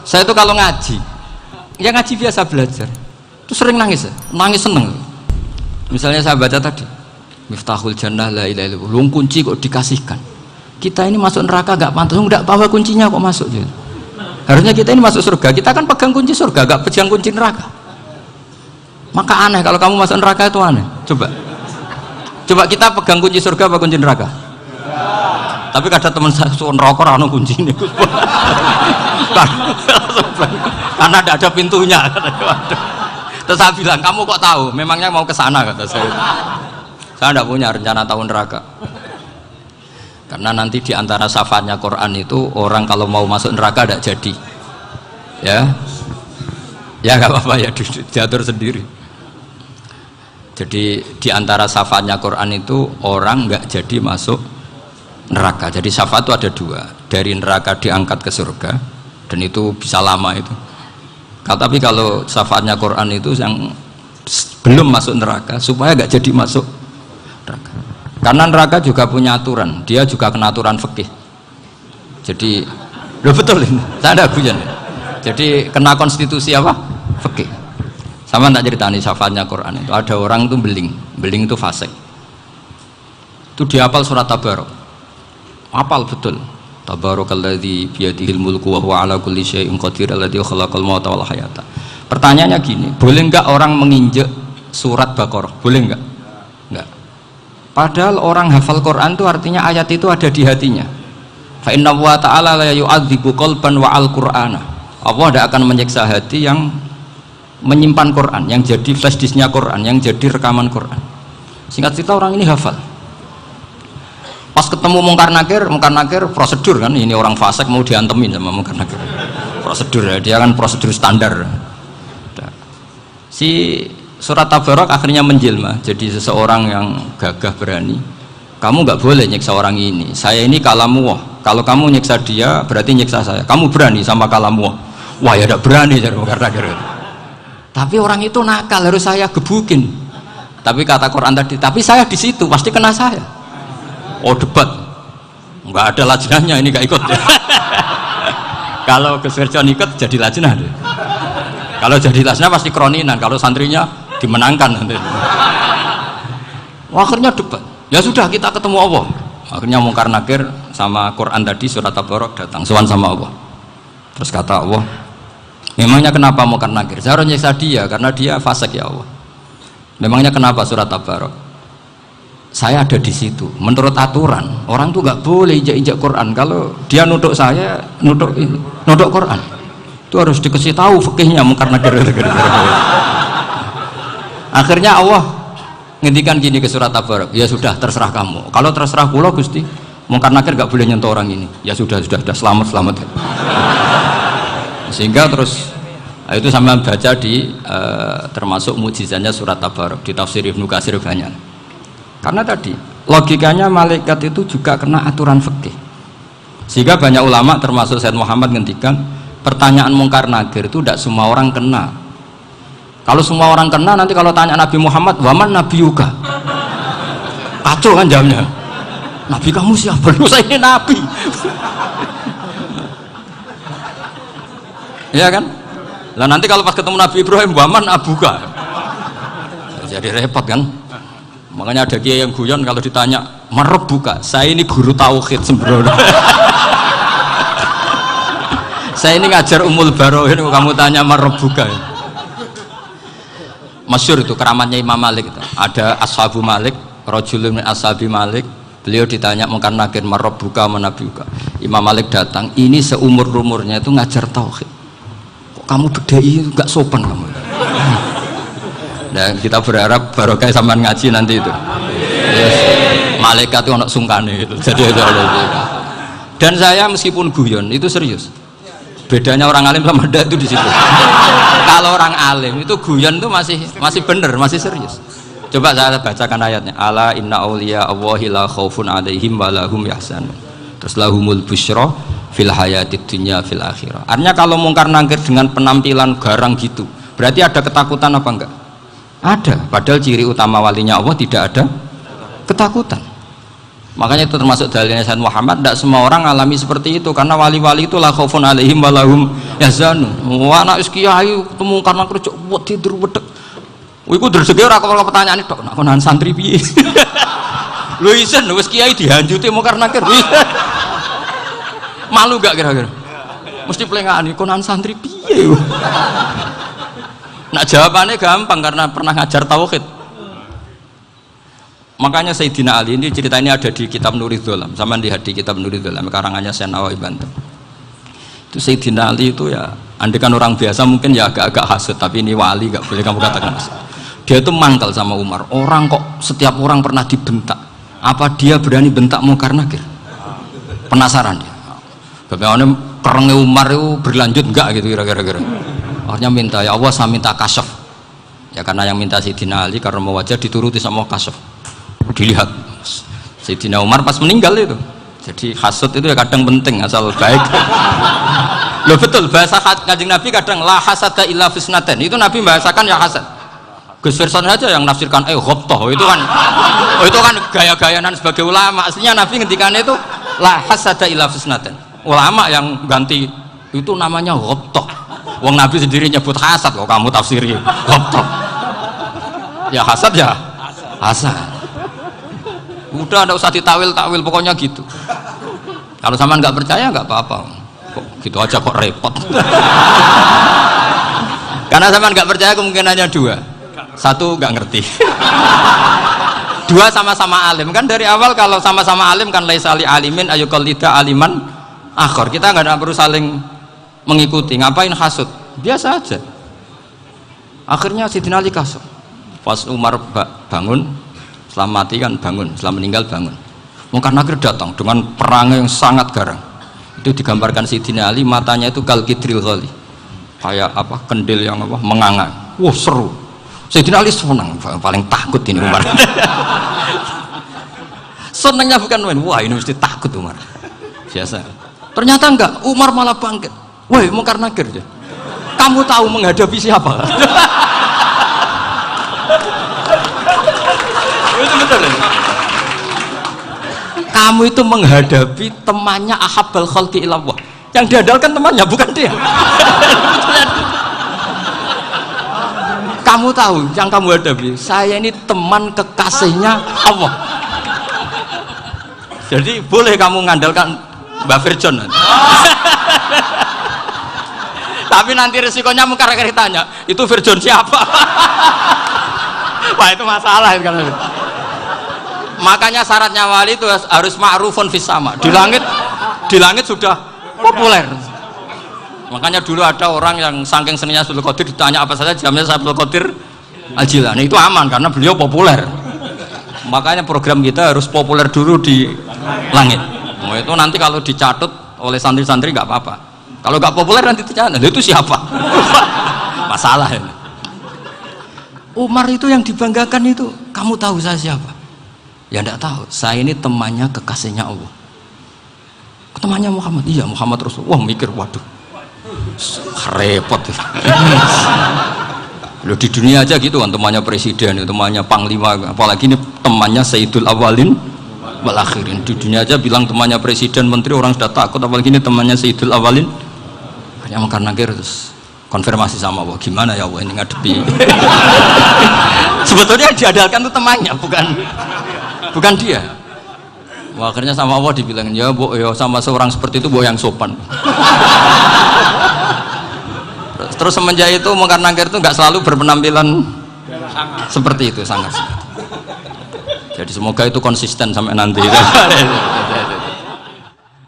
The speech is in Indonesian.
Saya itu kalau ngaji, ya ngaji biasa belajar, itu sering nangis seneng. Misalnya saya baca tadi, Miftahul Jannah la ilaha illallah, lung kunci kok dikasihkan. Kita ini masuk neraka gak pantas, enggak bawa kuncinya kok masuk. Harusnya kita ini masuk surga, kita kan pegang kunci surga, gak pegang kunci neraka. Maka aneh kalau kamu masuk neraka itu aneh. Coba kita pegang kunci surga apa kunci neraka? Tapi kadang teman saya suka neraka ora ono kuncine. Karena tidak ada pintunya. Terus saya bilang, kamu kok tahu? Memangnya mau ke sana, kata saya. Saya tidak punya rencana tahu neraka. Karena nanti di antara syafaatnya Quran itu orang kalau mau masuk neraka tidak jadi. Ya nggak apa-apa ya, diatur sendiri. Jadi di antara syafaatnya Quran itu orang nggak jadi masuk neraka. Jadi syafaat itu ada dua, dari neraka diangkat ke surga, dan itu bisa lama itu. Tapi kalau syafaatnya Quran itu yang belum masuk neraka supaya nggak jadi masuk neraka. Karena neraka juga punya aturan, dia juga kena aturan fikih. Jadi, betul ini, saya ada guyon. Jadi kena konstitusi apa? Fikih. Sama tak ceritani syafaatnya Quran itu, ada orang itu beling itu fasik. Itu dihafal surat Tabarok. Hafal betul. Tabarakalladzi biyadihil mulku wa huwa ala kulli syai'in qadir alladzi khalaqal mauta wal hayata. Pertanyaannya gini, boleh enggak orang menginjek surat Baqarah? Boleh enggak? Enggak. Padahal orang hafal Quran itu artinya ayat itu ada di hatinya. Fa inna wa ta'ala la yu'adzibu qalban wa al-Qur'ana. Allah tidak akan menyiksa hati yang menyimpan Quran, yang jadi flash disknya Quran, yang jadi rekaman Quran. Singkat cerita orang ini hafal. Pas ketemu Mungkar Nakir prosedur kan, ini orang fasik mau diantemin sama Mungkar Nakir. Prosedur ya, dia kan prosedur standar. Si surat Tabarok akhirnya menjelma jadi seseorang yang gagah berani. Kamu nggak boleh nyiksa orang ini. Saya ini kalamullah. Kalau kamu nyiksa dia berarti nyiksa saya. Kamu berani sama kalamullah. Wah ya tidak berani jadi Mungkar Nakir. Tapi orang itu nakal, harus saya gebukin. Tapi kata Quran tadi, tapi saya di situ pasti kena saya. Oh debat, nggak ada lajnahnya ini, nggak ikut. Kalau Gus Wirjon ikut jadi lajnah deh. Kalau jadi lajnah pasti kroninan, kalau santrinya dimenangkan nanti. Akhirnya debat. Ya sudah kita ketemu Allah. Akhirnya Mungkar Nakir sama Quran tadi surat Tabarok datang sowan sama Allah. Terus kata Allah, memangnya kenapa Mungkar Nakir? Saya harus nyiksa dia karena dia fasik ya Allah. Memangnya kenapa surat Tabarok? Saya ada di situ. Menurut aturan orang tuh nggak boleh injak Quran. Kalau dia nutuk saya, nutuk Quran, itu harus dikasih tahu fikihnya Mungkar Nakir. Akhirnya Allah ngendikan gini ke surat Tabarok, ya sudah terserah kamu. Kalau terserah kula Gusti, Mungkar Nakir nggak boleh nyentuh orang ini. Ya sudah selamat. Sehingga terus itu sama baca di termasuk mukjizatnya surat Tabarok di tafsir Ibnu Katsir banyak. Karena tadi logikanya malaikat itu juga kena aturan fikih. Sehingga banyak ulama termasuk Said Muhammad ngendikan pertanyaan Mungkar Nakir itu tidak semua orang kena. Kalau semua orang kena, nanti kalau tanya Nabi Muhammad, waman nabiyuka, kacau kan jamnya. Nabi kamu siapa? Lu saya ini nabi. Ya kan? Lah nanti kalau pas ketemu Nabi Ibrahim, waman abuka, jadi repot kan? Makanya ada kiai yang guyon kalau ditanya merebuka, saya ini guru tauhid sembrono. Saya ini ngajar Ummul Barohin, kamu tanya merebuka. Masyhur itu keramatnya Imam Malik itu. Ada Ashabu Malik, rajulun min ashabi Malik, beliau ditanya Mungkar Nakir merebuka menabiuka. Imam Malik datang, ini seumur-umurnya itu ngajar tauhid. Kok kamu bedai itu gak sopan kamu. Dan kita berharap barokah sampean ngaji nanti itu. Yes. Malaikat itu anak sungkane itu. Jadi itu. Dan saya meskipun guyon itu serius. Bedanya orang alim sama ndak itu di situ. Kalau orang alim itu guyon itu masih bener, masih serius. Coba saya bacakan ayatnya. Ala inna auliya Allahi la khaufun alaihim wa lahum yahzanun. Terus lahumul busyra fil hayatid dunya fil akhirah. Artinya kalau Mungkar Nakir dengan penampilan garang gitu, berarti ada ketakutan apa enggak? Ada, padahal ciri utama walinya Allah tidak ada ketakutan. Makanya itu termasuk dalilnya Sayyid Muhammad, tidak semua orang alami seperti itu, karena wali-wali itu la khaufun alaihim wa lahum yahzanun. Wah anak kiai ketemu karena kerja buat tidur wedek. Iku rezeki ora kok pertanyaan itu, nak konan santri piye? Lho isen wis kiai dihanjuti mau karena ker. Malu gak kira-kira? Mesti pelengani konan santri piye? Nak jawabannya gampang karena pernah ngajar tauhid. Makanya Sayyidina Ali ini cerita ini ada di kitab Nurul Dholam, sama lihat di kitab Nurul Dholam karangannya Syekh Nawawi Banten. Itu Sayyidina Ali itu ya, andekan orang biasa mungkin ya agak-agak hasut, tapi ini wali gak boleh kamu katakan hasut. Dia itu mangkal sama Umar. Orang kok setiap orang pernah dibentak, apa dia berani bentak Munkar Nakir? Penasaran dia. Bagaimana kerengnya Umar itu berlanjut enggak gitu kira-kira. Akhirnya minta, ya Allah saya minta kasyaf. Ya karena yang minta Sayyidina Ali karena mau wajah dituruti sama kasyaf. Dilihat Sayyidina Umar pas meninggal itu. Jadi hasud itu ya kadang penting asal baik. Loh betul, bahasa Kanjeng Nabi kadang la hasada illa fisnaten. Itu Nabi membahasakan ya hasad. Gus Firson aja yang nafsirkan ghobtoh itu kan gaya-gayanan sebagai ulama. Aslinya Nabi ngendikannya itu la hasada illa fisnaten. Ulama yang ganti itu namanya ghobtoh. Wong Nabi sendiri nyebut hasad kok kamu tafsiri ghobtoh. Ya hasad ya hasad. Udah ada usah ditawil pokoknya gitu. Kalau sama nggak percaya nggak apa-apa. Kok gitu aja kok repot. Karena sama nggak percaya kemungkinannya dua. Satu nggak ngerti. Dua sama-sama alim kan dari awal kalau sama-sama alim kan laisa li alimin ayuqallida aliman akhor. Kita nggak perlu saling mengikuti. Ngapain hasud? Biasa aja. Akhirnya Sayyidina Ali kasut. Pas Umar bangun, setelah mati kan bangun, setelah meninggal bangun. Munkar Nakir datang dengan perang yang sangat garang. Itu digambarkan Sayyidina Ali matanya itu kal kidril ghali. Kayak apa? Kendil yang apa? Menganga. Wah, seru. Sayyidina Ali senang, paling takut ini Umar. Senangnya bukan main. Wah, ini mesti takut Umar. Biasa. Ternyata enggak, Umar malah bangkit. Woi, Munkar Nakir dia. Kamu tahu menghadapi siapa? Itu betul ya? Kamu itu menghadapi temannya ahabbal khalqi ilallah. Yang diandalkan temannya bukan dia. Kamu tahu yang kamu hadapi, saya ini teman kekasihnya Allah. Jadi boleh kamu mengandalkan Mbak Virjon. Tapi nanti resikonya Munkar Nakir tanya, itu Virjon siapa? Wah itu masalah kan. Makanya syaratnya wali itu harus ma'rufun fis sama. Di langit sudah populer. Makanya dulu ada orang yang saking seninya Abdul Qadir ditanya apa saja jamnya Abdul Qadir Al-Jilani, itu aman karena beliau populer. Makanya program kita harus populer dulu di langit. Itu nanti kalau dicatut oleh santri-santri nggak apa-apa. Kalau nggak populer nanti dicatat, itu siapa? Masalah ini. Umar itu yang dibanggakan itu, kamu tahu saya siapa? Ya enggak tahu, saya ini temannya kekasihnya Allah. Temannya Muhammad, iya Muhammad Rasul. Wah mikir, waduh, repot. Loh di dunia aja gitu kan, temannya presiden, temannya panglima, apalagi ini temannya Sayyidul Awalin wal Akhirin. Di dunia aja bilang temannya presiden, menteri, orang sudah takut, apalagi ini temannya Sayyidul Awalin. Hanya Munkar Nakir terus konfirmasi sama Allah, gimana ya Allah ini ngadepi. Sebetulnya yang diandalkan itu temannya, bukan dia. Wah, akhirnya sama Allah dibilang, ya bu, ya sama seorang seperti itu bu yang sopan. Terus semenjak itu Munkar Nakir itu nggak selalu berpenampilan seperti itu, sangat. Jadi semoga itu konsisten sampai nanti.